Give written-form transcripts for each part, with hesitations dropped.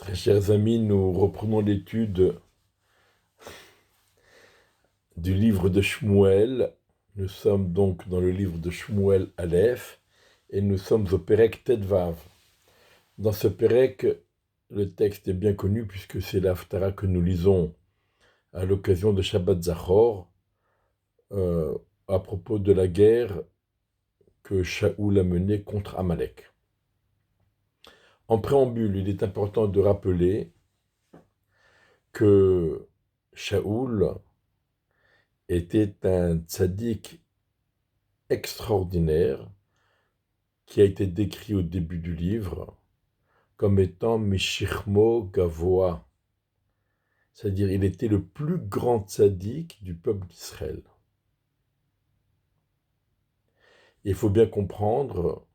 Très chers amis, nous reprenons l'étude du livre de Shmuel. Nous sommes donc dans le livre de Shmuel Aleph et nous sommes au Pérec Tedvav. Dans ce Pérec, le texte est bien connu puisque c'est l'Haftara que nous lisons à l'occasion de Shabbat Zachor à propos de la guerre que Shaoul a menée contre Amalek. En préambule, il est important de rappeler que Shaoul était un tzaddik extraordinaire qui a été décrit au début du livre comme étant Mishirmo Gavoa, c'est-à-dire il était le plus grand tzaddik du peuple d'Israël. Il faut bien comprendre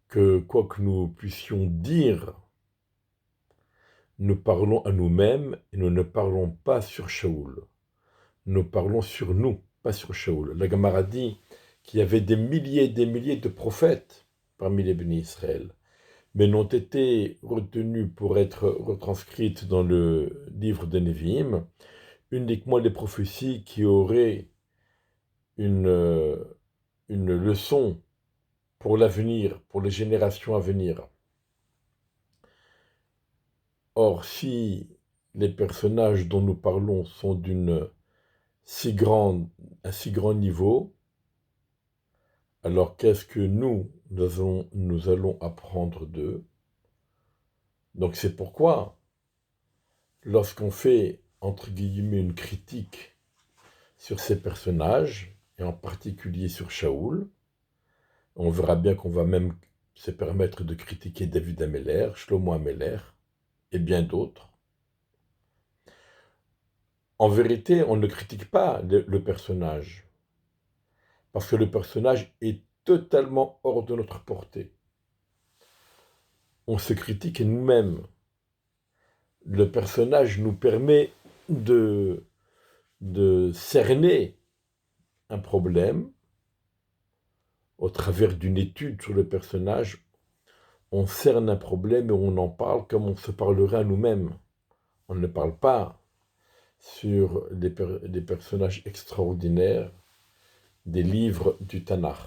que quoi que nous puissions dire, nous parlons à nous-mêmes et nous ne parlons pas sur Shaoul. Nous parlons sur nous, pas sur Shaoul. La Gemara dit qu'il y avait des milliers et des milliers de prophètes parmi les bénis Israël, mais n'ont été retenus pour être retranscrites dans le livre de Nevi'im uniquement les prophéties qui auraient une leçon pour l'avenir, pour les générations à venir. Or, si les personnages dont nous parlons sont un si grand niveau, alors qu'est-ce que nous allons apprendre d'eux? Donc c'est pourquoi, lorsqu'on fait, entre guillemets, une critique sur ces personnages, et en particulier sur Shaoul, on verra bien qu'on va même se permettre de critiquer David Ameller, Shlomo Ameller, et bien d'autres. En vérité, on ne critique pas le personnage, parce que le personnage est totalement hors de notre portée. On se critique nous-mêmes. Le personnage nous permet de cerner un problème au travers d'une étude sur le personnage. On cerne un problème et on en parle comme on se parlerait à nous-mêmes. On ne parle pas sur des personnages extraordinaires des livres du Tanakh.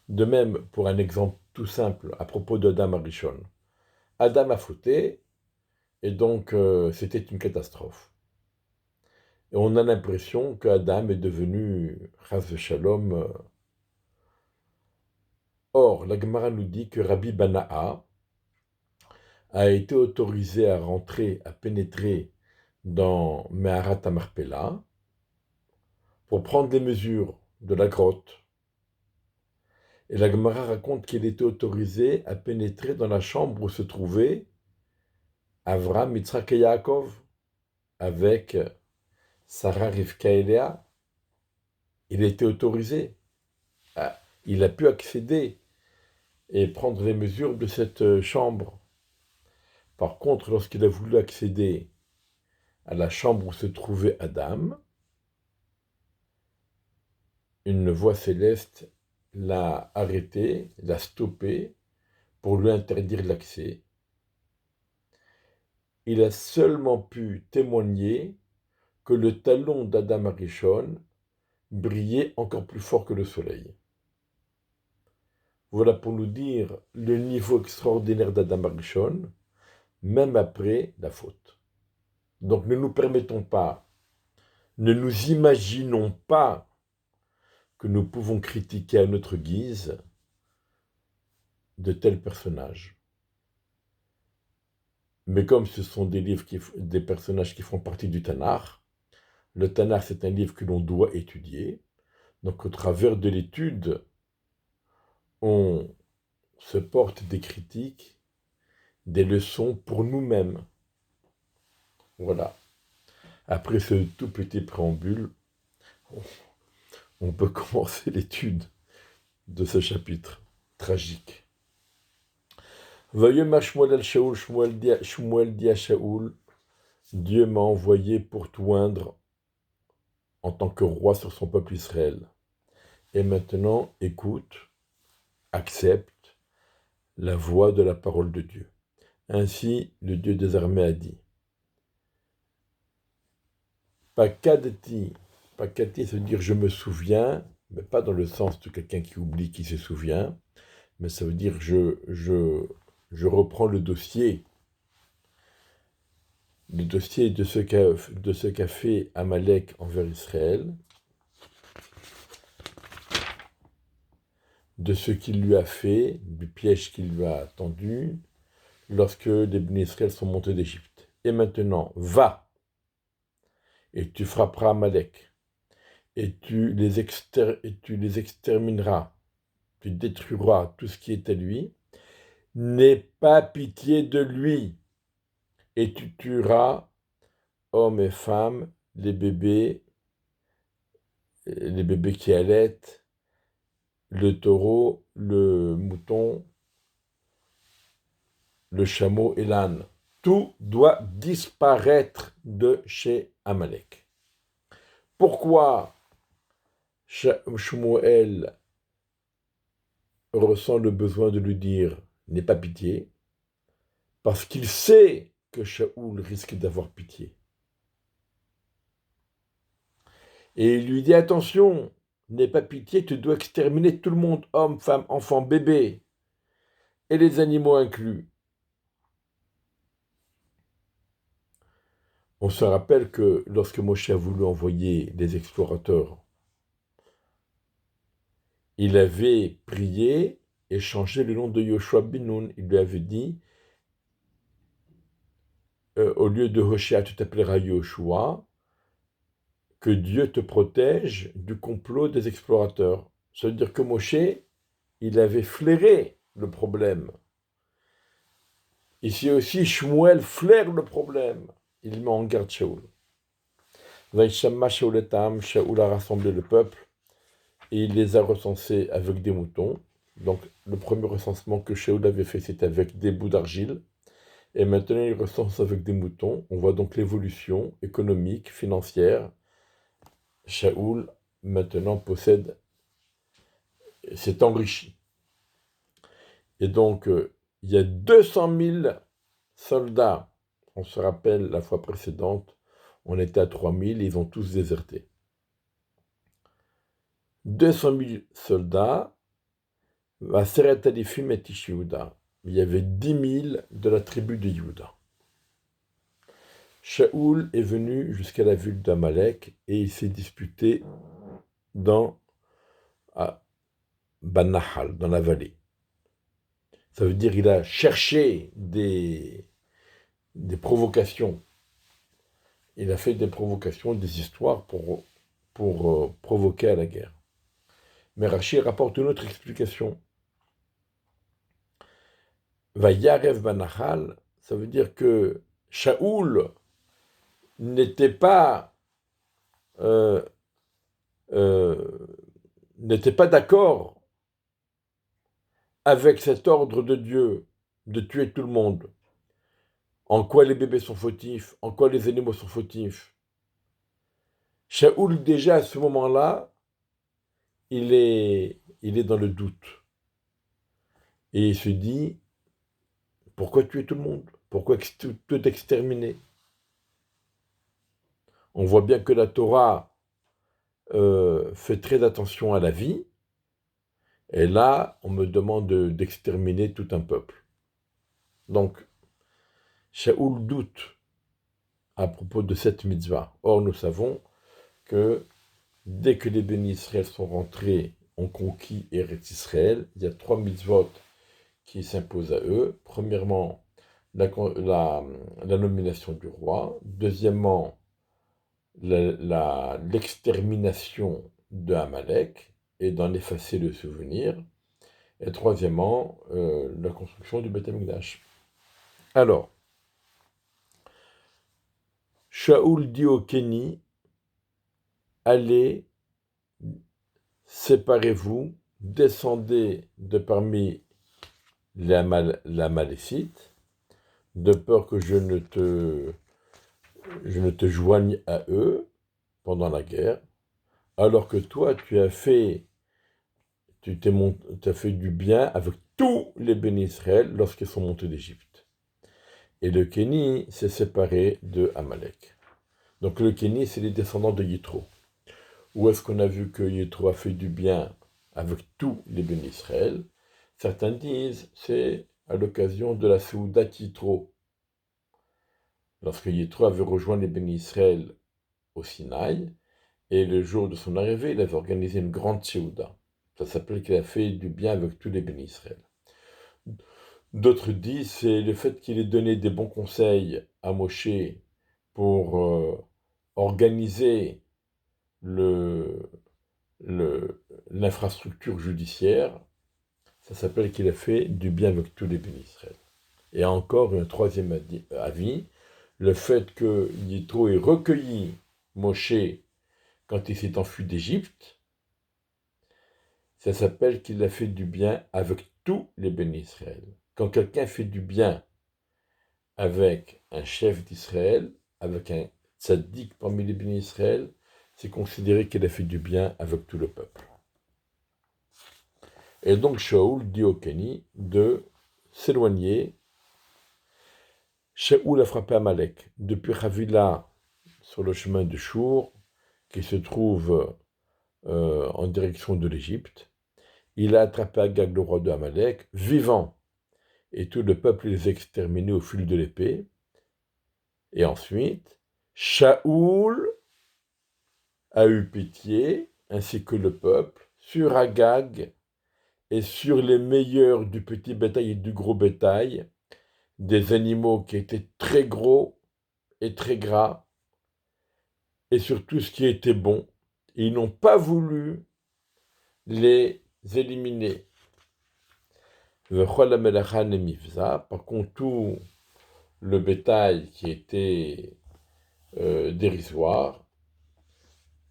De même, pour un exemple tout simple à propos d'Adam Arishon. Adam a fauté, et donc c'était une catastrophe. Et on a l'impression qu'Adam est devenu Chas Shalom. Or, la Gemara nous dit que Rabbi Bana'a a été autorisé à rentrer, à pénétrer dans Meharat Amarpela pour prendre des mesures de la grotte. Et la Gemara raconte qu'il était autorisé à pénétrer dans la chambre où se trouvaient Avram, Yitzhak et Yaakov avec Sarah, Rivka et Léa. Il était autorisé. Il a pu accéder et prendre les mesures de cette chambre. Par contre, lorsqu'il a voulu accéder à la chambre où se trouvait Adam, une voix céleste l'a arrêté, l'a stoppé pour lui interdire l'accès. Il a seulement pu témoigner que le talon d'Adam Arishon brillait encore plus fort que le soleil. Voilà pour nous dire le niveau extraordinaire d'Adam Arishon, même après la faute. Donc ne nous permettons pas, ne nous imaginons pas que nous pouvons critiquer à notre guise de tels personnages. Mais comme ce sont des personnages qui font partie du Tanakh, le Tanakh c'est un livre que l'on doit étudier, donc au travers de l'étude, on se porte des critiques, des leçons pour nous-mêmes. Voilà. Après ce tout petit préambule, on peut commencer l'étude de ce chapitre tragique. Vayema Shmuel el Shaoul, Shmuel dit à Shaoul, Dieu m'a envoyé pour t'oindre en tant que roi sur son peuple Israël. Et maintenant, écoute, accepte la voix de la parole de Dieu. Ainsi, le Dieu des armées a dit. Pakadati, pakati, ça veut dire je me souviens, mais pas dans le sens de quelqu'un qui oublie qui se souvient, mais ça veut dire je reprends le dossier de ce qu'a fait Amalek envers Israël, de ce qu'il lui a fait, du piège qu'il lui a tendu, lorsque les bénis Israël sont montés d'Égypte. Et maintenant, va, et tu frapperas Amalek, et tu les extermineras, tu détruiras tout ce qui est à lui, n'aie pas pitié de lui, et tu tueras hommes et femmes, les bébés qui allaitent, le taureau, le mouton, le chameau et l'âne. Tout doit disparaître de chez Amalek. Pourquoi Shmuel ressent le besoin de lui dire « n'aie pas pitié » parce qu'il sait que Shaoul risque d'avoir pitié. Et il lui dit « attention, n'aie pas pitié, tu dois exterminer tout le monde, hommes, femmes, enfants, bébés, et les animaux inclus. » On se rappelle que lorsque Moshe a voulu envoyer les explorateurs, il avait prié et changé le nom de Yoshua bin Nun. Il lui avait dit, au lieu de Hoshea, tu t'appelleras Yoshua, que Dieu te protège du complot des explorateurs. Ça veut dire que Moshe, il avait flairé le problème. Ici aussi, Shmuel flaire le problème. Il met en garde Shaoul. Vaishama Shaoul etam, Shaoul a rassemblé le peuple et il les a recensés avec des moutons. Donc, le premier recensement que Shaoul avait fait, c'était avec des bouts d'argile. Et maintenant, il recense avec des moutons. On voit donc l'évolution économique, financière. Shaoul, maintenant, s'est enrichi. Et donc, il y a 200 000 soldats. On se rappelle, la fois précédente, on était à 3 000, ils ont tous déserté. 200 000 soldats, à Seret Alifim et Ish Yehuda. Il y avait 10 000 de la tribu de Yehuda. Shaoul est venu jusqu'à la ville d'Amalek et il s'est disputé à Banahal, dans la vallée. Ça veut dire qu'il a cherché des provocations. Il a fait des provocations, des histoires pour provoquer à la guerre. Mais Rashi rapporte une autre explication. Vayarev Banahal, ça veut dire que Shaoul n'était pas d'accord avec cet ordre de Dieu de tuer tout le monde. En quoi les bébés sont fautifs, en quoi les animaux sont fautifs. Shaoul, déjà à ce moment-là, il est dans le doute. Et il se dit, pourquoi tuer tout le monde? Pourquoi tout exterminer? On voit bien que la Torah fait très attention à la vie. Et là, on me demande d'exterminer tout un peuple. Donc, Shaoul doute à propos de cette mitzvah. Or, nous savons que dès que les bénis Israël sont rentrés, ont conquis Eretz Israël, il y a 3 mitzvot qui s'imposent à eux. Premièrement, la nomination du roi. Deuxièmement, l'extermination de Amalek et d'en effacer le souvenir. Et troisièmement, la construction du Beth Amikdash. Alors, Shaoul dit au Kéni, allez, séparez-vous, descendez de parmi les Amalécites, de peur que je ne te joigne à eux pendant la guerre, alors que toi, tu as fait du bien avec tous les bénis Israël lorsqu'ils sont montés d'Égypte. Et le Kéni s'est séparé de Amalek. Donc le Kéni, c'est les descendants de Yitro. Où est-ce qu'on a vu que Yitro a fait du bien avec tous les bénis Israël? Certains disent c'est à l'occasion de la Séouda Yitro. Lorsque Yitro avait rejoint les bénis Israël au Sinaï, et le jour de son arrivée, il avait organisé une grande Séouda. Ça s'appelle qu'il a fait du bien avec tous les bénis Israël. D'autres disent c'est le fait qu'il ait donné des bons conseils à Moshe pour organiser l'infrastructure judiciaire. Ça s'appelle qu'il a fait du bien avec tous les bénis Israël. Et encore un troisième avis, le fait que Yitro ait recueilli Moshe quand il s'est enfui d'Égypte, ça s'appelle qu'il a fait du bien avec tous les bénis Israël. Quand quelqu'un fait du bien avec un chef d'Israël, avec un tzaddik parmi les bénis Israël, c'est considéré qu'il a fait du bien avec tout le peuple. Et donc Shaoul dit au Kéni de s'éloigner. Shaoul a frappé Amalek depuis Havila sur le chemin de Chour, qui se trouve en direction de l'Égypte. Il a attrapé Agag, le roi de Amalek, vivant, et tout le peuple les a exterminés au fil de l'épée. Et ensuite, Shaoul a eu pitié, ainsi que le peuple, sur Agag et sur les meilleurs du petit bétail et du gros bétail, des animaux qui étaient très gros et très gras, et sur tout ce qui était bon. Ils n'ont pas voulu les éliminer. Par contre, tout le bétail qui était dérisoire,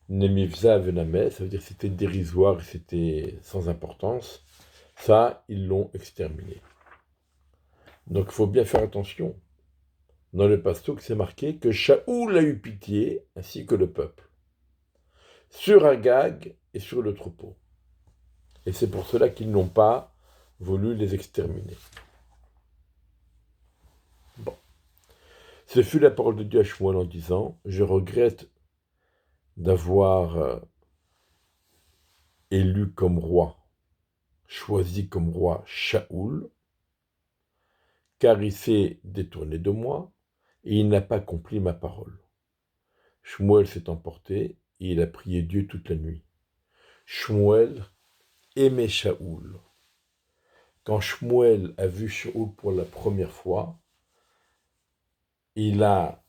Nemivza Venameh, ça veut dire que c'était dérisoire, c'était sans importance, ça, ils l'ont exterminé. Donc il faut bien faire attention. Dans le pastouk, c'est marqué que Shaoul a eu pitié, ainsi que le peuple, sur Agag et sur le troupeau. Et c'est pour cela qu'ils n'ont pas voulu les exterminer. Bon. Ce fut la parole de Dieu à Shmuel en disant « Je regrette d'avoir élu comme roi, choisi comme roi Shaoul, car il s'est détourné de moi et il n'a pas accompli ma parole. » Shmuel s'est emporté et il a prié Dieu toute la nuit. Shmuel aimait Shaoul. Quand Shmuel a vu Shaoul pour la première fois, il a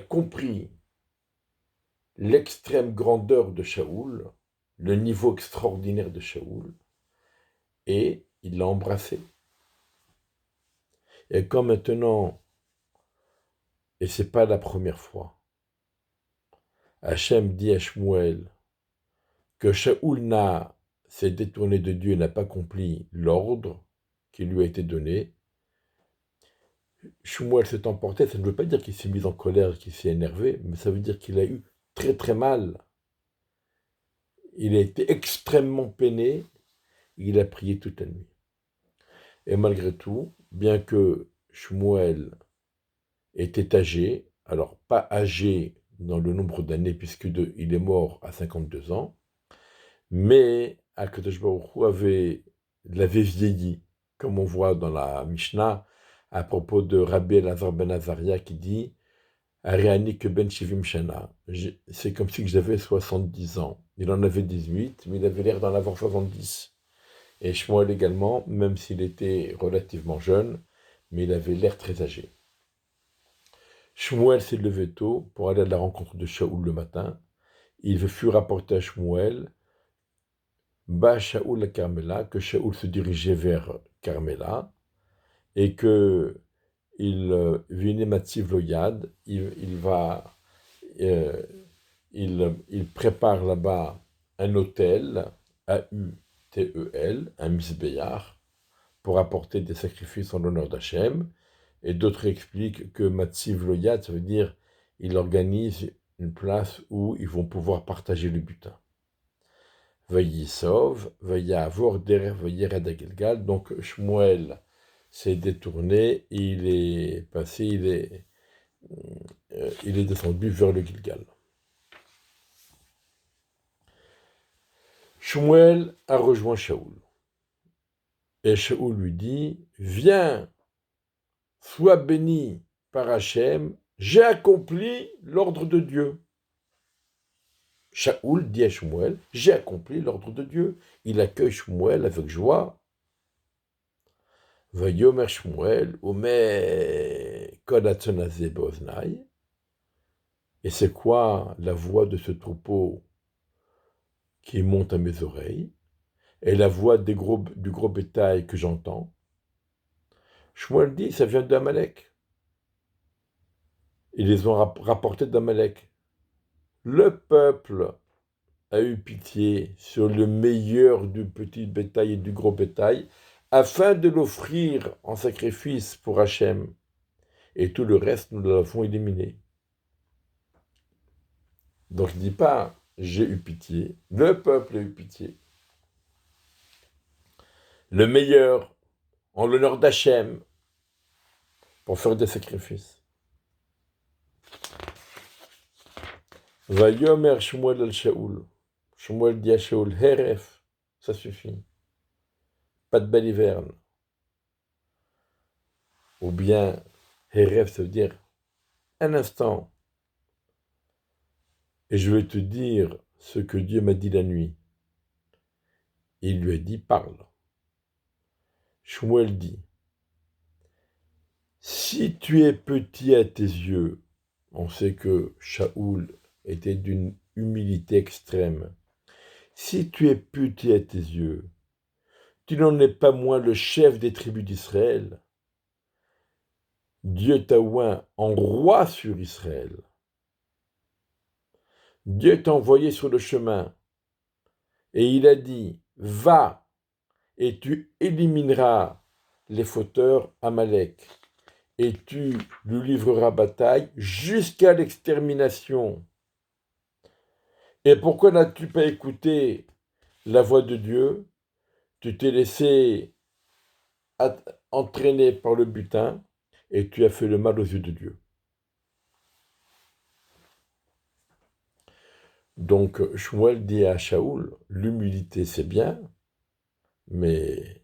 compris l'extrême grandeur de Shaoul, le niveau extraordinaire de Shaoul, et il l'a embrassé. Et comme maintenant, et c'est pas la première fois, Hachem dit à Shmuel que Shaoul s'est détourné de Dieu et n'a pas accompli l'ordre qui lui a été donné. Shmuel s'est emporté, ça ne veut pas dire qu'il s'est mis en colère, qu'il s'est énervé, mais ça veut dire qu'il a eu très très mal. Il a été extrêmement peiné, il a prié toute la nuit. Et malgré tout, bien que Shmuel était âgé, alors pas âgé dans le nombre d'années, puisque il est mort à 52 ans, mais Akadosh Baruch Hu l'avait vieilli, comme on voit dans la Mishnah, à propos de Rabbi Elazar ben Azaria qui dit Ariani que ben Shivim Shana. C'est comme si j'avais 70 ans. Il en avait 18, mais il avait l'air d'en avoir 70. Et Shmuel également, même s'il était relativement jeune, mais il avait l'air très âgé. Shmuel s'est levé tôt pour aller à la rencontre de Shaoul le matin. Il fut rapporté à Shmuel, Ba Shaoul à Carmela, que Shaoul se dirigeait vers Carmela, et que il Mativ Loyad, il prépare là-bas un hôtel, A-U-T-E-L, un misbéar, pour apporter des sacrifices en l'honneur d'Hachem. Et d'autres expliquent que Mativ Loyad, ça veut dire il organise une place où ils vont pouvoir partager le butin. Vayisov, Vayavor, Derer, Vayered à Gilgal. Donc Shmuel s'est détourné, il est passé, il est descendu vers le Gilgal. Shmuel a rejoint Shaoul. Et Shaoul lui dit, viens, sois béni par Hachem, j'ai accompli l'ordre de Dieu. Shaoul dit à Shmuel, j'ai accompli l'ordre de Dieu. Il accueille Shmuel avec joie. Vayomer Shmuel, Omer Kodatzonazé Boznai. Et c'est quoi la voix de ce troupeau qui monte à mes oreilles? Et la voix du gros bétail que j'entends? Shmuel dit, ça vient d'Amalek. Ils les ont rapportés d'Amalek. Le peuple a eu pitié sur le meilleur du petit bétail et du gros bétail, afin de l'offrir en sacrifice pour Hachem. Et tout le reste, nous l'avons éliminé. Donc je ne dis pas, j'ai eu pitié, le peuple a eu pitié. Le meilleur, en l'honneur d'Hachem, pour faire des sacrifices. Vayomer Shmuel al Shaoul. Shmuel dit à Shaoul, Heref, ça suffit. Pas de baliverne. Ou bien, Heref, ça veut dire un instant. Et je vais te dire ce que Dieu m'a dit la nuit. Il lui a dit, parle. Shmuel dit, si tu es petit à tes yeux, on sait que Shaoul était d'une humilité extrême. Si tu es petit à tes yeux, tu n'en es pas moins le chef des tribus d'Israël. Dieu t'a oint en roi sur Israël. Dieu t'a envoyé sur le chemin et il a dit, va et tu élimineras les fauteurs Amalek et tu lui livreras bataille jusqu'à l'extermination. Et pourquoi n'as-tu pas écouté la voix de Dieu? Tu t'es laissé entraîner par le butin et tu as fait le mal aux yeux de Dieu. Donc Shmuel dit à Shaoul, l'humilité c'est bien, mais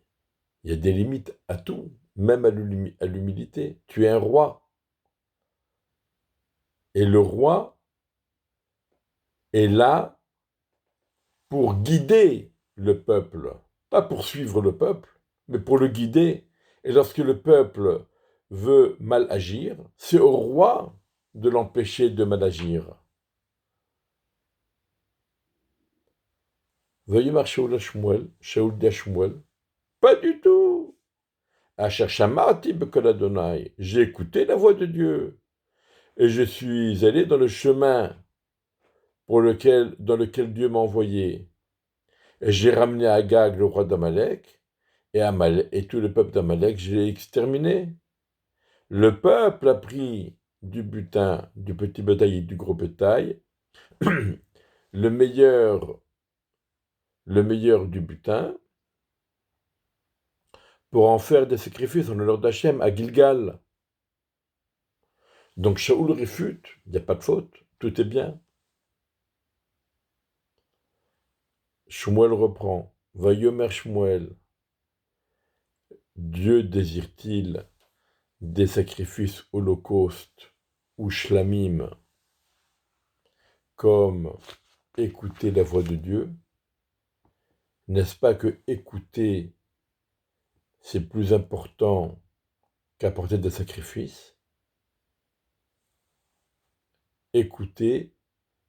il y a des limites à tout, même à l'humilité. Tu es un roi. Et le roi est là pour guider le peuple, pas pour suivre le peuple, mais pour le guider. Et lorsque le peuple veut mal agir, c'est au roi de l'empêcher de mal agir. Veuillez marcher au Shmuel, Shaoul dit à Shmuel, pas du tout. Asher shamarti b'kol Adonai, j'ai écouté la voix de Dieu, et je suis allé dans le chemin dans lequel Dieu m'a envoyé. Et j'ai ramené Agag, le roi d'Amalek, et tout le peuple d'Amalek, je l'ai exterminé. Le peuple a pris du butin, du petit bétail et du gros bétail, le meilleur du butin, pour en faire des sacrifices en l'honneur d'Hachem à Gilgal. Donc Shaoul réfute, il n'y a pas de faute, tout est bien. Shmuel reprend, Vayomer Shmuel, Dieu désire-t-il des sacrifices holocaustes ou shlamim, comme écouter la voix de Dieu? N'est-ce pas que écouter, c'est plus important qu'apporter des sacrifices? Écouter,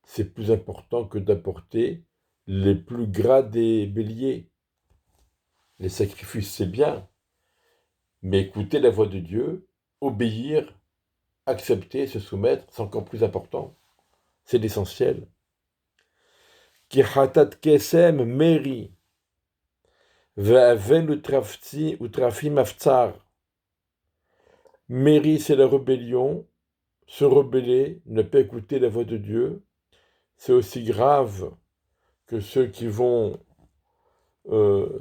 c'est plus important que d'apporter les plus gras des béliers. Les sacrifices, c'est bien, mais écouter la voix de Dieu, obéir, accepter, se soumettre, c'est encore plus important. C'est l'essentiel. Ki hatat kesem meri, ve'aven utrafim aftsar. Meri, c'est la rébellion. Se rebeller, ne pas écouter la voix de Dieu, c'est aussi grave que ceux qui vont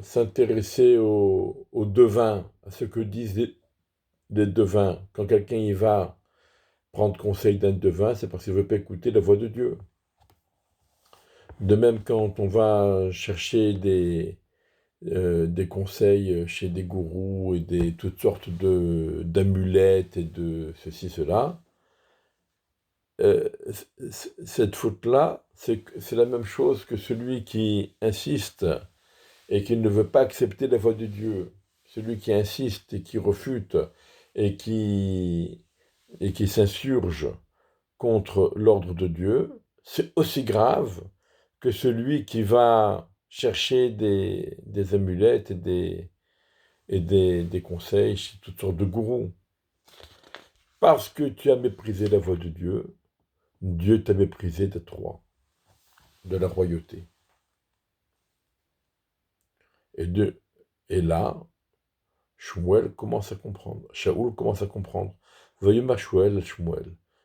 s'intéresser aux devins, à ce que disent les devins. Quand quelqu'un y va prendre conseil d'un devin, c'est parce qu'il ne veut pas écouter la voix de Dieu. De même, quand on va chercher des conseils chez des gourous et toutes sortes d'amulettes et de ceci, cela, cette faute-là, c'est la même chose que celui qui insiste et qui ne veut pas accepter la voix de Dieu. Celui qui insiste et qui refute et qui s'insurge contre l'ordre de Dieu, c'est aussi grave que celui qui va chercher des amulettes et des conseils chez toutes sortes de gourous. Parce que tu as méprisé la voix de Dieu, Dieu t'a méprisé d'être roi, de la royauté. Et là, Shmuel commence à comprendre. Shaoul commence à comprendre. Veuillez ma Shmuel.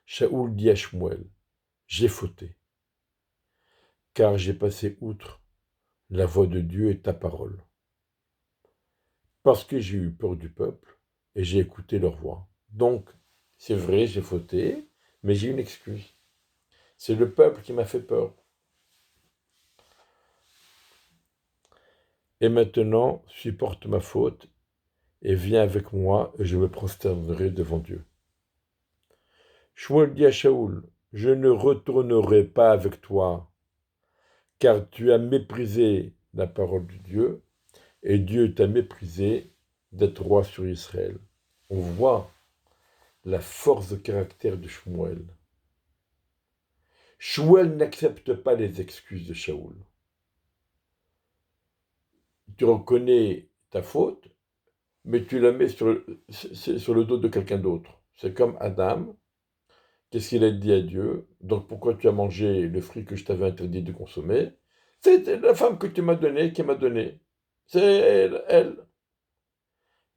Shaoul dit à Shmuel, j'ai fauté, car j'ai passé outre la voix de Dieu et ta parole. Parce que j'ai eu peur du peuple et j'ai écouté leur voix. Donc, c'est vrai, j'ai fauté, mais j'ai une excuse. C'est le peuple qui m'a fait peur. Et maintenant, supporte ma faute et viens avec moi et je me prosternerai devant Dieu. Shmuel dit à Shaoul, je ne retournerai pas avec toi, car tu as méprisé la parole de Dieu, et Dieu t'a méprisé d'être roi sur Israël. On voit la force de caractère de Shmuel. Shmuel n'accepte pas les excuses de Shaoul. Tu reconnais ta faute, mais tu la mets sur le dos de quelqu'un d'autre. C'est comme Adam. Qu'est-ce qu'il a dit à Dieu? Donc pourquoi tu as mangé le fruit que je t'avais interdit de consommer? C'est la femme que tu m'as donnée qui m'a donné. C'est elle.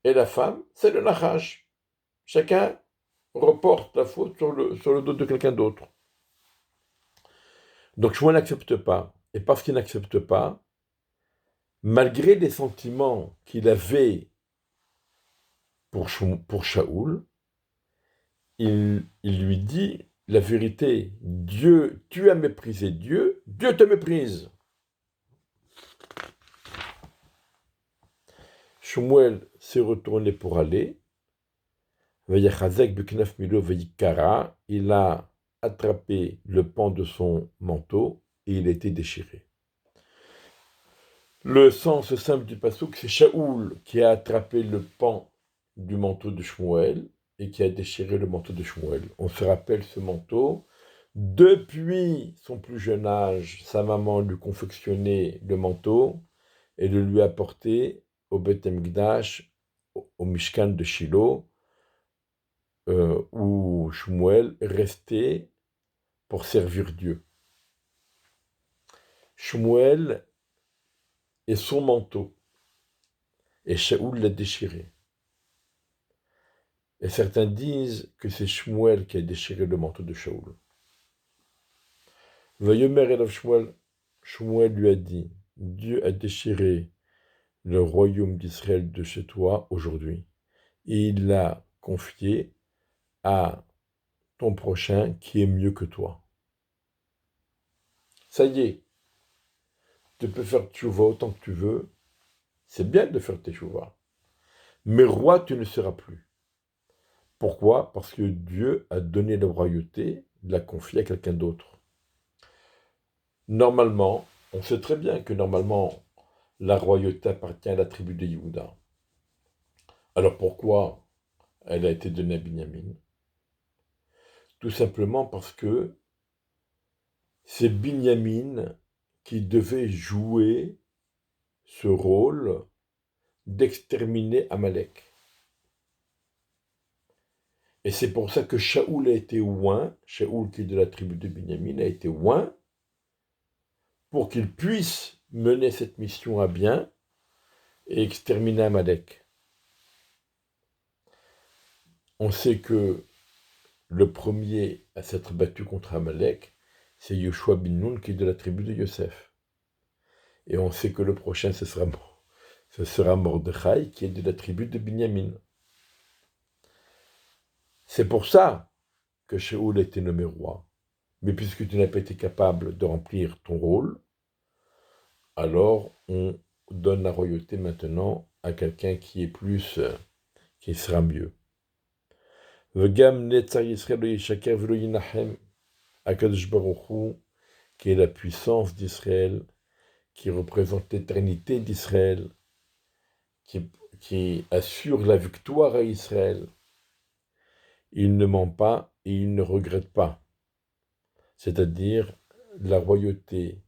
Et la femme, c'est le nachash. Chacun reporte la faute sur le dos de quelqu'un d'autre. Donc Shmuel n'accepte pas. Et parce qu'il n'accepte pas, malgré les sentiments qu'il avait pour Shaoul, il lui dit la vérité. Dieu, tu as méprisé Dieu, Dieu te méprise. Shmuel s'est retourné pour aller. Il a attrapé le pan de son manteau et il a été déchiré. Le sens simple du passouk, c'est Shaoul qui a attrapé le pan du manteau de Shmuel et qui a déchiré le manteau de Shmuel. On se rappelle ce manteau. Depuis son plus jeune âge, sa maman lui confectionnait le manteau et le lui apportait au Beth Amikdash, au Mishkan de Shiloh, où Shmuel restait pour servir Dieu. Shmuel est son manteau et Shaoul l'a déchiré. Et certains disent que c'est Shmuel qui a déchiré le manteau de Shaoul. Vayomer Elav Shmuel, Shmuel lui a dit, Dieu a déchiré le royaume d'Israël de chez toi aujourd'hui. Et il l'a confié à ton prochain qui est mieux que toi. Ça y est, tu peux faire tchouva autant que tu veux. C'est bien de faire tes tchouva. Mais roi, tu ne seras plus. Pourquoi? Parce que Dieu a donné la royauté, l'a confié à quelqu'un d'autre. Normalement, on sait très bien que normalement, la royauté appartient à la tribu de Yehuda. Alors pourquoi elle a été donnée à Binyamin? Tout simplement parce que c'est Binyamin qui devait jouer ce rôle d'exterminer Amalek. Et c'est pour ça que Shaoul a été oint, Shaoul qui est de la tribu de Binyamin a été oint, pour qu'il puisse mener cette mission à bien et exterminer Amalek. On sait que le premier à s'être battu contre Amalek, c'est Yoshua bin Nun qui est de la tribu de Yosef. Et on sait que le prochain, ce ce sera Mordechai qui est de la tribu de Binyamin. C'est pour ça que Shaoul a été nommé roi. Mais puisque tu n'as pas été capable de remplir ton rôle, alors on donne la royauté maintenant à quelqu'un qui est plus, qui sera mieux. Vegam Netzar Yisrael lo yishaker velo yinahem, Akadosh Baruch Hu, qui est la puissance d'Israël, qui représente l'éternité d'Israël, qui assure la victoire à Israël. Il ne ment pas et il ne regrette pas. C'est-à-dire, la royauté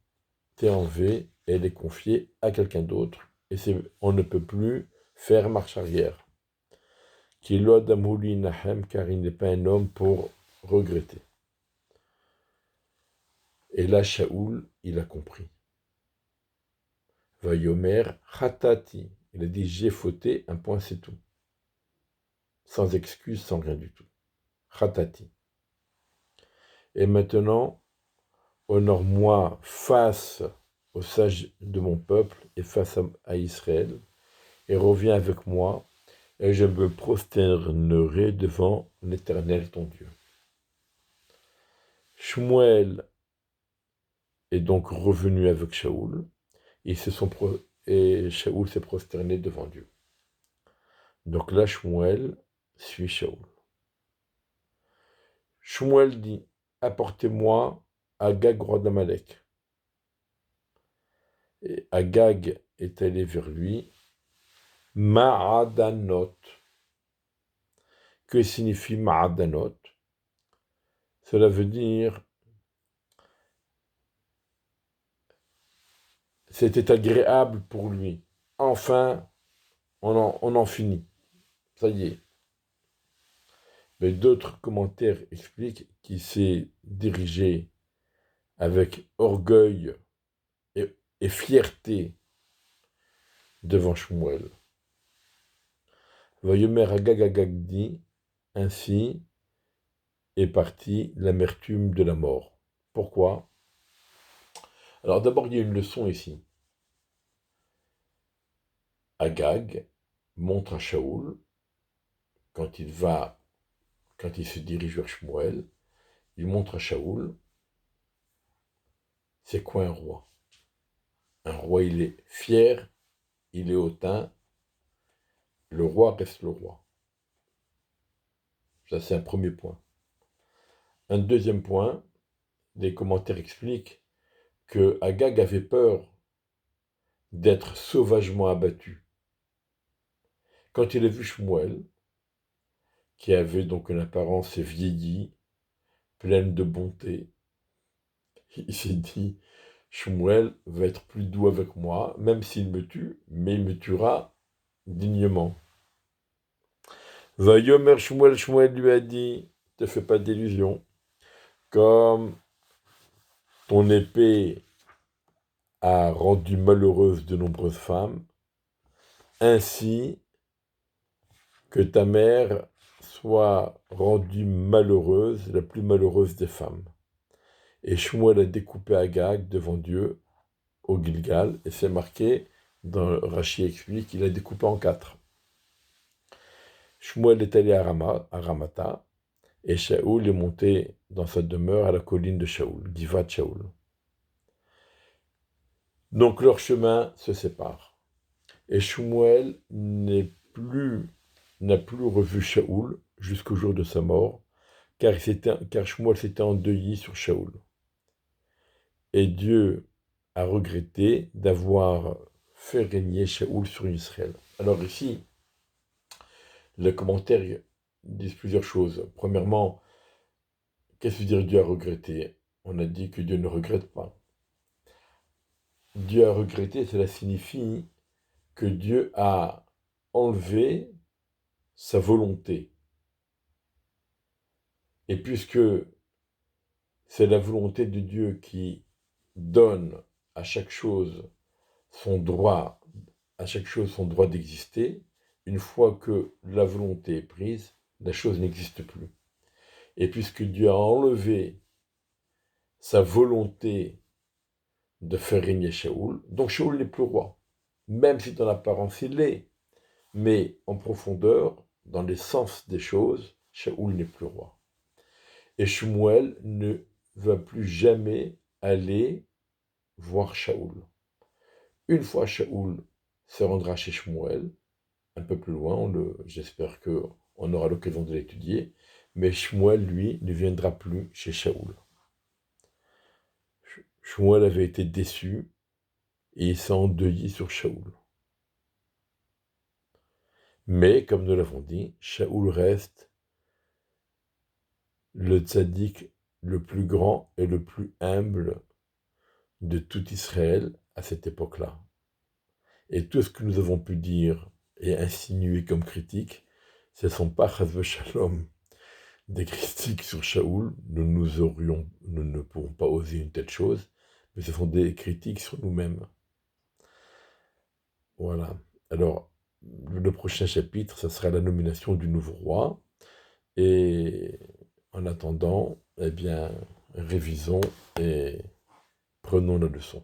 t'est enlevée, elle est confiée à quelqu'un d'autre, et on ne peut plus faire marche arrière. Kilo Adamouli Nahem, car il n'est pas un homme pour regretter. Et là, Shaoul, il a compris. Vayomer Khatati, il a dit j'ai fauté, un point c'est tout. Sans excuse, sans rien du tout. Khatati. Et maintenant, honore-moi face aux sages de mon peuple et face à Israël, et reviens avec moi, et je me prosternerai devant l'Éternel ton Dieu. Shmuel est donc revenu avec Shaoul, et Shaoul s'est prosterné devant Dieu. Donc là, Shmuel suit Shaoul. Shmuel dit, apportez-moi Agag, roi d'Amalek. Et Agag est allé vers lui, Ma'adanot. Que signifie Ma'adanot? Cela veut dire, c'était agréable pour lui. Enfin, on en finit. Ça y est. Mais d'autres commentaires expliquent qu'il s'est dirigé avec orgueil et fierté devant Shmuel. Vayomer Agag Agag dit, ainsi est partie l'amertume de la mort. Pourquoi? Alors d'abord, il y a une leçon ici. Agag montre à Shaoul, quand il se dirige vers Shmuel, il montre à Shaoul, c'est quoi un roi? Un roi, il est fier, il est hautain, le roi reste le roi. Ça, c'est un premier point. Un deuxième point, les commentaires expliquent que Agag avait peur d'être sauvagement abattu. Quand il a vu Shmuel, qui avait donc une apparence vieillie, pleine de bonté, il s'est dit, Shmuel va être plus doux avec moi, même s'il me tue, mais il me tuera dignement. Vayomer Shmuel, Shmuel lui a dit, ne te fais pas d'illusions, comme ton épée a rendu malheureuse de nombreuses femmes, ainsi que ta mère soit rendue malheureuse, la plus malheureuse des femmes. Et Shmuel a découpé Agag devant Dieu au Gilgal, et c'est marqué, dans Rashi explique qu'il a découpé en 4. Shmuel est allé à Ramata, et Shaoul est monté dans sa demeure à la colline de Shaoul, Givat Shaoul. Donc leur chemin se sépare. Et Shmuel n'a plus revu Shaoul jusqu'au jour de sa mort, car Shmuel s'était endeuillé sur Shaoul. Et Dieu a regretté d'avoir fait régner Shaoul sur Israël. Alors ici, les commentaires disent plusieurs choses. Premièrement, qu'est-ce que dire Dieu a regretté? On a dit que Dieu ne regrette pas. Dieu a regretté, cela signifie que Dieu a enlevé sa volonté. Et puisque c'est la volonté de Dieu qui donne à chaque chose son droit, d'exister, une fois que la volonté est prise, la chose n'existe plus. Et puisque Dieu a enlevé sa volonté de faire régner Shaoul, donc Shaoul n'est plus roi. même si dans l'apparence il l'est, mais en profondeur, dans l'essence des choses, Shaoul n'est plus roi. Et Shmuel ne va plus jamais aller voir Shaoul. Une fois Shaoul se rendra chez Shmuel, un peu plus loin, j'espère qu'on aura l'occasion de l'étudier, mais Shmuel, lui, ne viendra plus chez Shaoul. Shmuel avait été déçu et il s'est endeuillé sur Shaoul. Mais, comme nous l'avons dit, Shaoul reste le tzaddik le plus grand et le plus humble de tout Israël à cette époque-là. Et tout ce que nous avons pu dire et insinuer comme critique, ce ne sont pas chas shalom des critiques sur Shaoul, nous ne pourrons pas oser une telle chose, mais ce sont des critiques sur nous-mêmes. Voilà. Alors, le prochain chapitre, ça sera la nomination du nouveau roi. Et en attendant, eh bien, révisons et prenons la leçon.